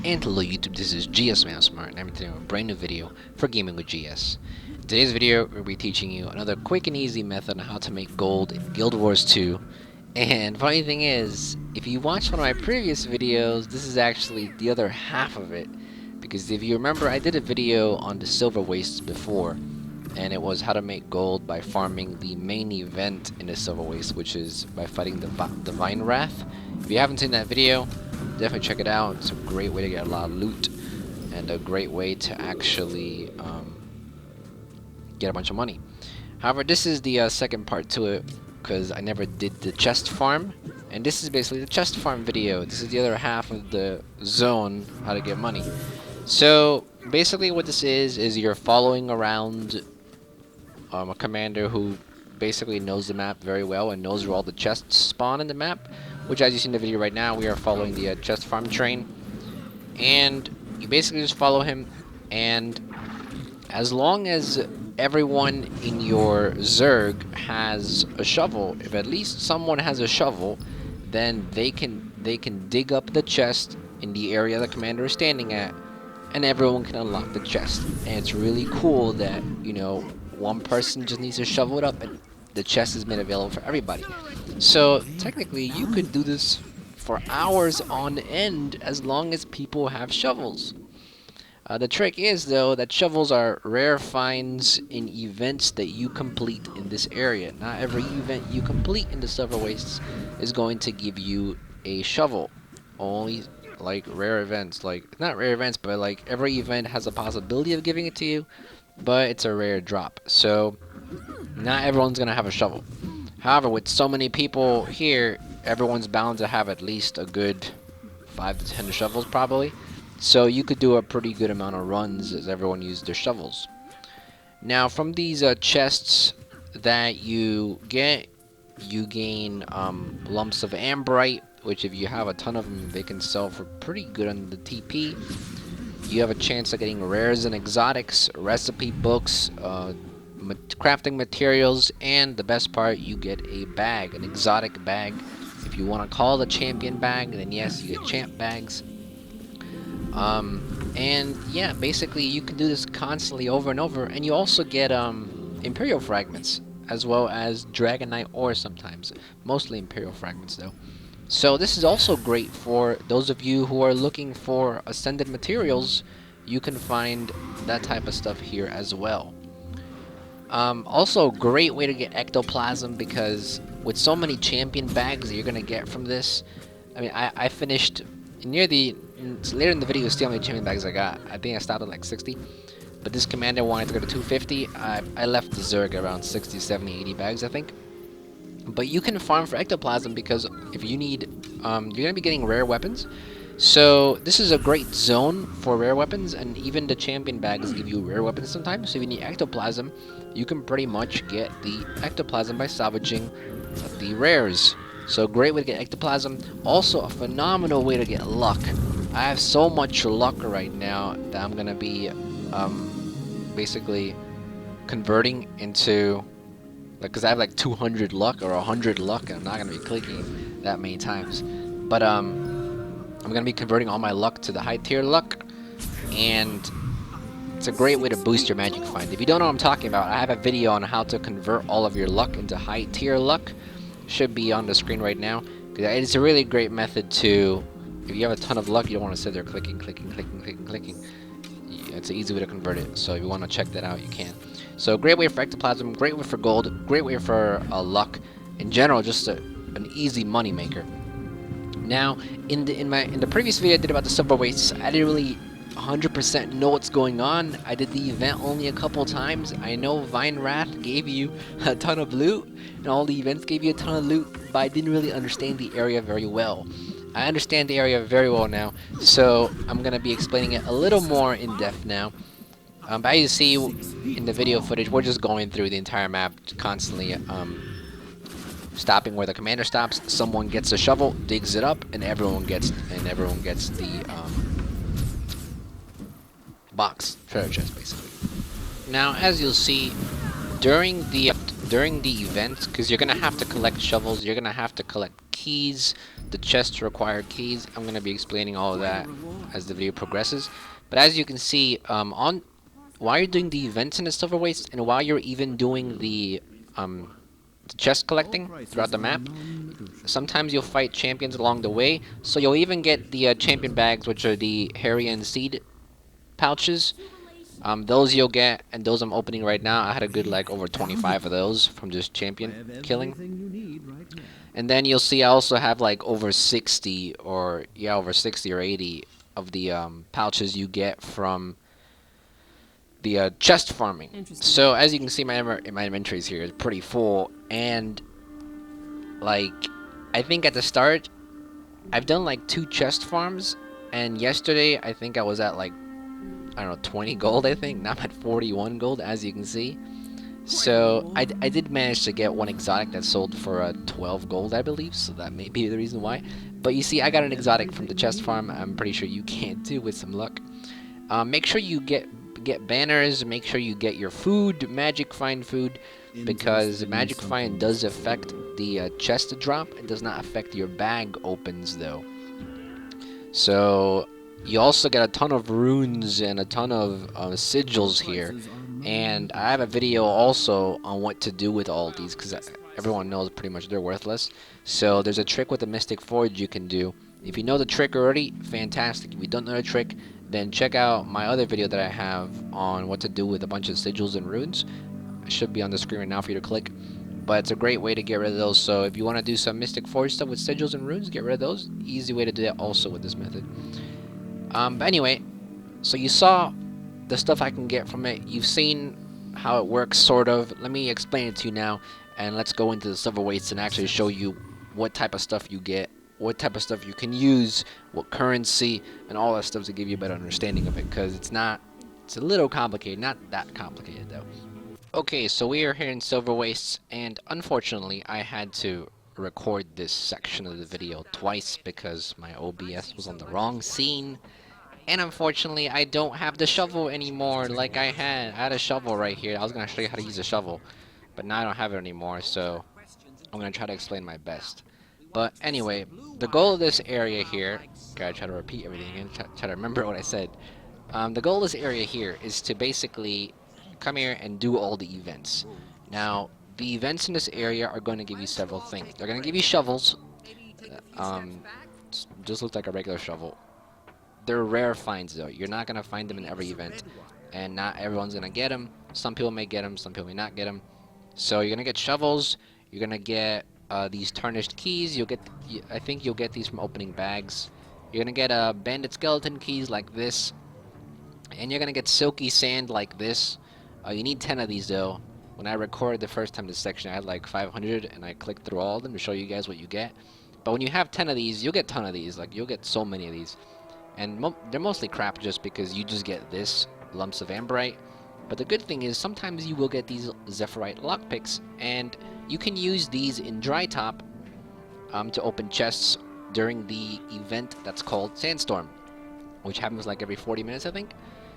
And hello YouTube, this is GSmaniamsmart, and I'm doing a brand new video for Gaming with GS. In today's video, we'll be teaching you another quick and easy method on how to make gold in Guild Wars 2. And funny thing is, if you watched one of my previous videos, this is actually the other half of it. Because if you remember, I did a video on the Silverwastes before, and it was how to make gold by farming the main event in the Silverwastes, which is by fighting the Divine Wrath. If you haven't seen that video, definitely check it out. It's a great way to get a lot of loot and a great way to actually get a bunch of money. However, this is the second part to it because I never did the chest farm, and this is basically the chest farm video. This is the other half of the zone, how to get money. So basically what this is you're following around a commander who basically knows the map very well and knows where all the chests spawn in the map, which, as you see in the video right now, we are following the chest farm train. And you basically just follow him, and as long as everyone in your Zerg has a shovel, if at least someone has a shovel, then they can dig up the chest in the area the commander is standing at, and everyone can unlock the chest. And it's really cool that, you know, one person just needs to shovel it up and the chest is made available for everybody. So technically you could do this for hours on end as long as people have shovels. The trick is, though, that shovels are rare finds in events that you complete in this area. Not every event you complete in the Silverwastes is going to give you a shovel. Only like rare events, like not rare events, but like every event has a possibility of giving it to you, but it's a rare drop. So not everyone's gonna have a shovel. However, with so many people here, everyone's bound to have at least a good 5 to 10 shovels probably. So you could do a pretty good amount of runs as everyone used their shovels. Now from these chests that you get, you gain lumps of amberite, which if you have a ton of them, they can sell for pretty good on the TP. You have a chance of getting rares and exotics, recipe books, crafting materials, and the best part, you get a bag, an exotic bag. If you want to call it a champion bag, then yes, you get champ bags. And yeah, basically you can do this constantly over and over, and you also get Imperial fragments, as well as Dragonite ore sometimes, mostly Imperial fragments though. So this is also great for those of you who are looking for ascended materials. You can find that type of stuff here as well. Also, great way to get ectoplasm, because with so many champion bags that you're gonna get from this, I mean, I finished later in the video, see how many champion bags I got. I think I stopped at like 60, but this commander wanted to go to 250. I left the Zerg around 60, 70, 80 bags, I think. But you can farm for ectoplasm, because if you need, you're gonna be getting rare weapons. So this is a great zone for rare weapons, and even the champion bags give you rare weapons sometimes. So if you need ectoplasm, you can pretty much get the ectoplasm by salvaging the rares. So great way to get ectoplasm. Also a phenomenal way to get luck. I have so much luck right now that I'm gonna be basically converting into, like, because I have like 200 luck or 100 luck, and I'm not gonna be clicking that many times. But I'm gonna be converting all my luck to the high tier luck, and it's a great way to boost your magic find. If you don't know what I'm talking about, I have a video on how to convert all of your luck into high tier luck. Should be on the screen right now. It's a really great method to, if you have a ton of luck, you don't want to sit there clicking. It's an easy way to convert it. So if you want to check that out, you can. So great way for ectoplasm, great way for gold, great way for luck. In general, just an easy money maker. Now, in the previous video I did about the Silverwastes, I didn't really 100% know what's going on. I did the event only a couple times. I know Vine Wrath gave you a ton of loot, and all the events gave you a ton of loot, but I didn't really understand the area very well. I understand the area very well now, so I'm going to be explaining it a little more in depth now. But as you see in the video footage, we're just going through the entire map constantly, stopping where the commander stops. Someone gets a shovel, digs it up, and everyone gets the box, treasure chest, basically. Now, as you'll see, during the during the event, because you're gonna have to collect shovels, you're gonna have to collect keys, the chests require keys. I'm gonna be explaining all of that as the video progresses. But as you can see, while you're doing the events in the Silverwastes, and while you're even doing the chest collecting throughout the map, sometimes you'll fight champions along the way. So you'll even get the champion bags, which are the Harrian seed pouches. Those you'll get, and those I'm opening right now. I had a good like over 25 of those from just champion killing. And then you'll see I also have like over 60 or 80 of the pouches you get from the chest farming. So as you can see, my inventories here is pretty full, and like I think at the start I've done like 2 chest farms, and yesterday I think I was at like, I don't know, 20 gold. I think now I'm at 41 gold, as you can see. So I did manage to get one exotic that sold for 12 gold, I believe, so that may be the reason why. But you see, I got an exotic from the chest farm. I'm pretty sure you can too with some luck. Make sure you get banners, make sure you get your food, magic find food, because magic find does affect the chest drop. It does not affect your bag opens though. So you also get a ton of runes and a ton of sigils here, and I have a video also on what to do with all these, because everyone knows pretty much they're worthless. So there's a trick with the Mystic Forge you can do. If you know the trick already, fantastic. If you don't know the trick, then check out my other video that I have on what to do with a bunch of sigils and runes. It should be on the screen right now for you to click. But it's a great way to get rid of those. So if you want to do some Mystic Forge stuff with sigils and runes, get rid of those. Easy way to do that also with this method. But anyway, so you saw the stuff I can get from it. You've seen how it works, sort of. Let me explain it to you now, and let's go into the Silverwastes and actually show you what type of stuff you get, what type of stuff you can use, what currency, and all that stuff to give you a better understanding of it, because it's a little complicated, not that complicated though. Okay, so we are here in Silverwastes, and unfortunately I had to record this section of the video twice because my OBS was on the wrong scene. And unfortunately, I don't have the shovel anymore like I had. I had a shovel right here. I was going to show you how to use a shovel, but now I don't have it anymore, so I'm going to try to explain my best. But anyway, the goal of this area here, gotta try to repeat everything and try to remember what I said. The goal of this area here is to basically come here and do all the events. Now, the events in this area are going to give you several things. They're going to give you shovels. Just looks like a regular shovel. They're rare finds though. You're not going to find them in every event, and not everyone's going to get them. Some people may get them, some people may not get them. So you're going to get shovels. You're going to get these tarnished keys. I think you'll get these from opening bags. You're going to get bandit skeleton keys like this, and you're going to get silky sand like this. You need 10 of these though. When I recorded the first time this section, I had like 500, and I clicked through all of them to show you guys what you get. But when you have 10 of these, you'll get a ton of these. Like, you'll get so many of these. And they're mostly crap just because you just get this, lumps of amberite. But the good thing is, sometimes you will get these zephyrite lockpicks, and you can use these in dry top to open chests during the event that's called Sandstorm, which happens like every 40 minutes, I think.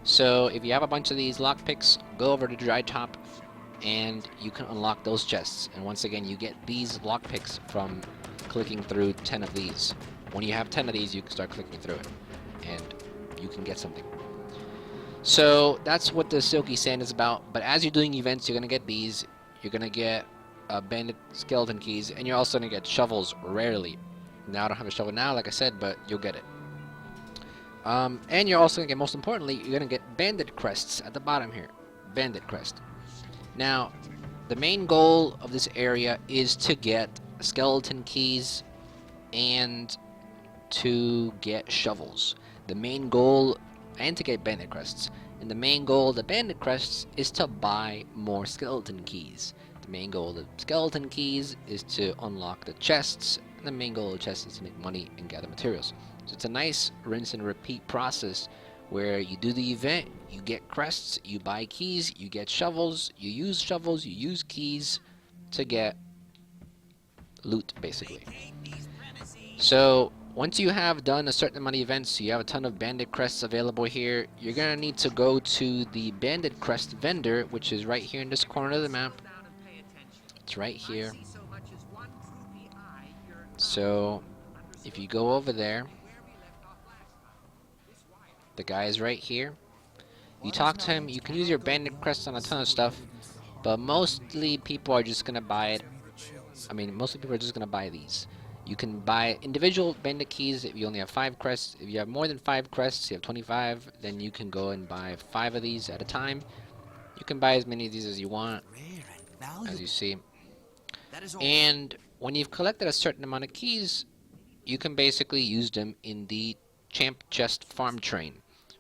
So if you have a bunch of these lockpicks, go over to dry top, and you can unlock those chests. And once again, you get these lockpicks from clicking through 10 of these. When you have 10 of these, you can start clicking through it, and you can get something. So that's what the silky sand is about. But as you're doing events, you're going to get these. You're going to get bandit skeleton keys, and you're also going to get shovels rarely. Now I don't have a shovel now, like I said, but you'll get it. And you're also going to get, most importantly, you're going to get bandit crests at the bottom here. Bandit crest. Now, the main goal of this area is to get skeleton keys and to get shovels. The main goal, and to get bandit crests. And the main goal of the bandit crests is to buy more skeleton keys. The main goal of the skeleton keys is to unlock the chests. And the main goal of the chests is to make money and gather materials. So it's a nice rinse and repeat process where you do the event, you get crests, you buy keys, you get shovels, you use keys to get loot, basically. So once you have done a certain amount of events, you have a ton of bandit crests available here, you're going to need to go to the bandit crest vendor, which is right here in this corner of the map. It's right here. So if you go over there, the guy is right here. You talk to him. You can use your Bandit Crest on a ton of stuff, but mostly people are just gonna buy it. I mean, mostly people are just gonna buy these. You can buy individual Bandit keys if you only have 5 crests. If you have more than 5 crests, you have 25, then you can go and buy 5 of these at a time. You can buy as many of these as you want, as you see. And when you've collected a certain amount of keys, you can basically use them in the champ chest farm train,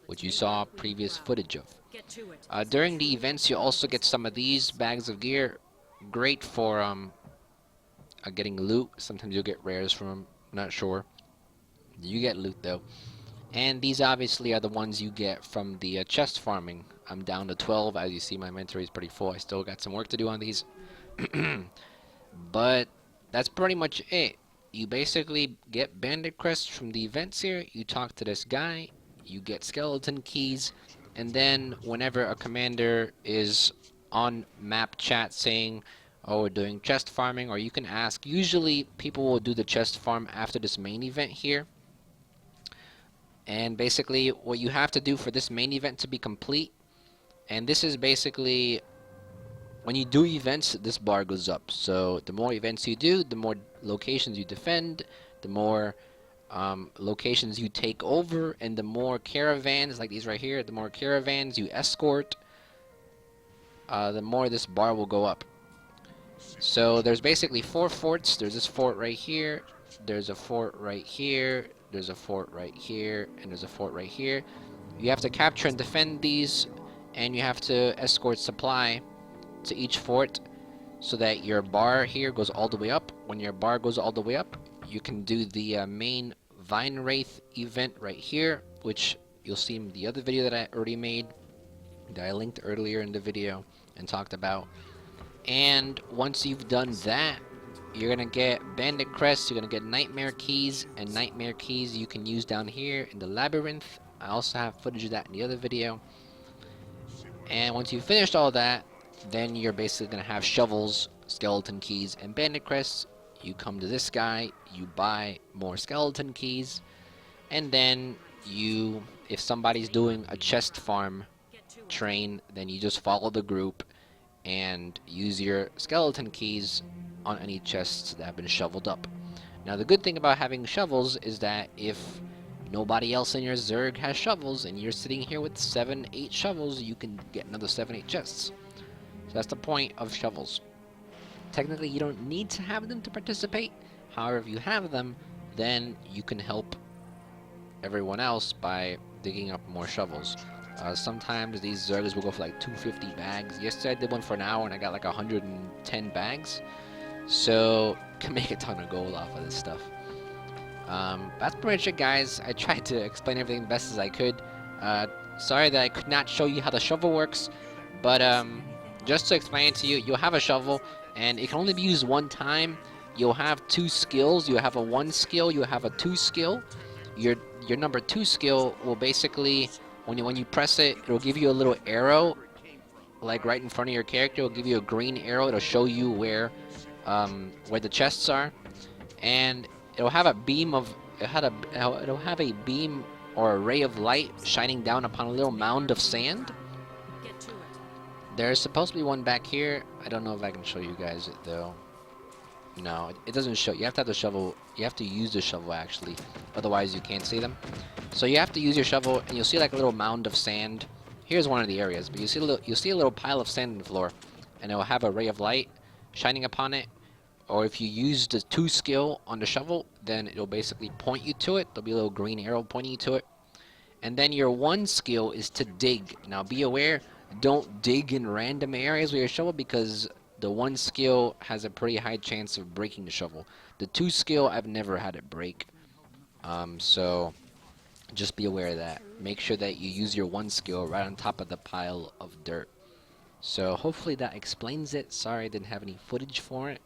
which you saw previous footage of. During the events, you also get some of these bags of gear, great for getting loot. Sometimes you'll get rares from them, not sure. You get loot though. And these obviously are the ones you get from the chest farming. I'm down to 12, as you see my inventory is pretty full. I still got some work to do on these. But that's pretty much it. You basically get bandit crests from the events here, you talk to this guy, you get skeleton keys, and then whenever a commander is on map chat saying, oh, we're doing chest farming, or you can ask, usually people will do the chest farm after this main event here. And basically what you have to do for this main event to be complete, and this is basically when you do events, this bar goes up. So the more events you do, the more locations you defend, the more locations you take over, and the more caravans, like these right here, the more caravans you escort, the more this bar will go up. So there's basically 4 forts. There's this fort right here, there's a fort right here, there's a fort right here, and there's a fort right here. You have to capture and defend these, and you have to escort supply to each fort so that your bar here goes all the way up. When your bar goes all the way up, you can do the main Vine Wraith event right here, which you'll see in the other video that I already made, that I linked earlier in the video and talked about. And once you've done that, you're gonna get Bandit Crests, you're gonna get Nightmare Keys, and Nightmare Keys you can use down here in the Labyrinth. I also have footage of that in the other video. And once you've finished all that, then you're basically gonna have shovels, skeleton keys, and bandit crests. You come to this guy, you buy more skeleton keys, and then you, if somebody's doing a chest farm train, then you just follow the group and use your skeleton keys on any chests that have been shoveled up. Now the good thing about having shovels is that if nobody else in your Zerg has shovels and you're sitting here with 7-8 shovels, you can get another 7-8 chests. So that's the point of shovels. Technically, you don't need to have them to participate. However, if you have them, then you can help everyone else by digging up more shovels. Sometimes these Zergs will go for like 250 bags. Yesterday I did one for an hour and I got like 110 bags. So, can make a ton of gold off of this stuff. That's pretty much it, guys. I tried to explain everything the best as I could. Sorry that I could not show you how the shovel works, but just to explain it to you, you'll have a shovel, and it can only be used one time. You'll have 2 skills. You have a 1 skill, you have a 2 skill. Your number 2 skill will basically, when you press it, it'll give you a little arrow, like right in front of your character. It'll give you a green arrow. It'll show you where the chests are, and it'll have a beam of it'll have a beam or a ray of light shining down upon a little mound of sand. There's supposed to be one back here. I don't know if I can show you guys it though. No, it doesn't show. You have to have the shovel. You have to use the shovel actually, otherwise you can't see them. So you have to use your shovel, and you'll see like a little mound of sand. Here's one of the areas, but you'll see a little pile of sand on the floor, and it will have a ray of light shining upon it. Or if you use the 2 skill on the shovel, then it'll basically point you to it. There'll be a little green arrow pointing you to it. And then your 1 skill is to dig. Now be aware, don't dig in random areas with your shovel, because the 1 skill has a pretty high chance of breaking the shovel. The 2 skill, I've never had it break. So just be aware of that. Make sure that you use your 1 skill right on top of the pile of dirt. So hopefully that explains it. Sorry I didn't have any footage for it.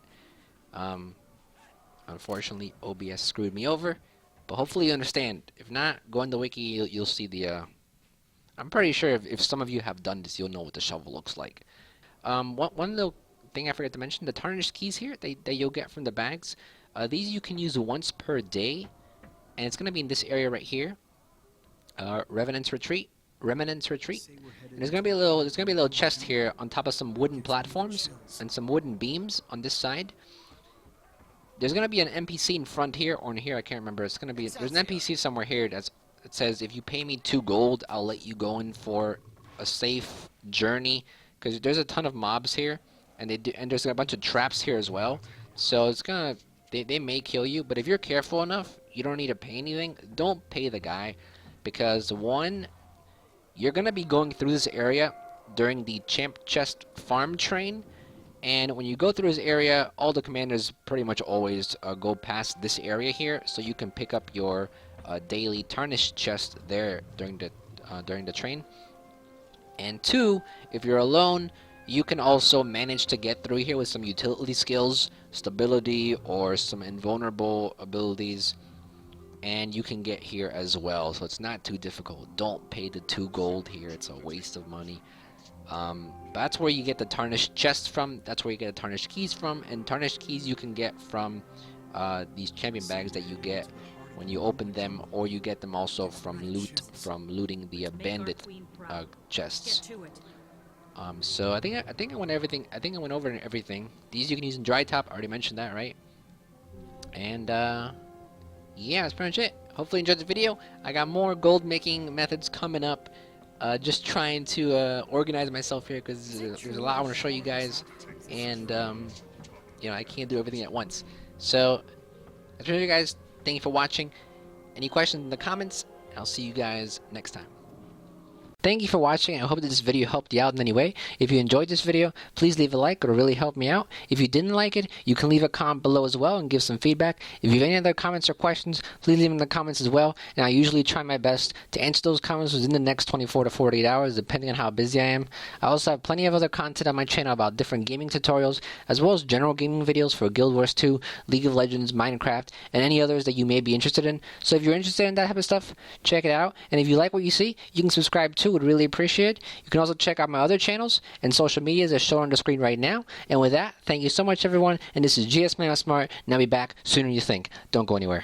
Unfortunately, OBS screwed me over, but hopefully you understand. If not, go on the wiki, you'll see the, I'm pretty sure if some of you have done this, you'll know what the shovel looks like. One little thing I forgot to mention, the tarnished keys here that you'll get from the bags, these you can use once per day, and it's going to be in this area right here, Revenants Retreat. Revenants Retreat. And there's gonna be a little chest here on top of some wooden platforms and some wooden beams on this side. There's gonna be an NPC in front here or in here, I can't remember. It's gonna be there's an NPC somewhere here that says if you pay me 2 gold, I'll let you go in for a safe journey. Because there's a ton of mobs here, and there's a bunch of traps here as well. So it's gonna they may kill you, but if you're careful enough, you don't need to pay anything. Don't pay the guy, because one, you're going to be going through this area during the champ chest farm train, and when you go through this area, all the commanders pretty much always go past this area here, so you can pick up your daily tarnished chest there during the train. And 2, if you're alone, you can also manage to get through here with some utility skills, stability, or some invulnerable abilities, and you can get here as well, so it's not too difficult. Don't pay the 2 gold here, it's a waste of money. That's where you get the tarnished chest from, that's where you get the tarnished keys from, and tarnished keys you can get from these champion bags that you get when you open them, or you get them also from looting the bandit chests. So I think I went everything. I think I went over everything. These you can use in dry top. I already mentioned that, right? And yeah, that's pretty much it. Hopefully you enjoyed the video. I got more gold making methods coming up. Just trying to organize myself here, because there's a lot I want to show you guys, and you know, I can't do everything at once. So that's pretty much it, guys. Thank you for watching. Any questions in the comments? I'll see you guys next time. Thank you for watching. I hope that this video helped you out in any way. If you enjoyed this video, please leave a like. It'll really help me out. If you didn't like it, you can leave a comment below as well and give some feedback. If you have any other comments or questions, please leave them in the comments as well. And I usually try my best to answer those comments within the next 24 to 48 hours, depending on how busy I am. I also have plenty of other content on my channel about different gaming tutorials, as well as general gaming videos for Guild Wars 2, League of Legends, Minecraft, and any others that you may be interested in. So if you're interested in that type of stuff, check it out. And if you like what you see, you can subscribe too. Would really appreciate it. You can also check out my other channels and social medias as shown on the screen right now. And with that, thank you so much, everyone. And this is GSmaniamsmart, and I'll be back sooner than you think. Don't go anywhere.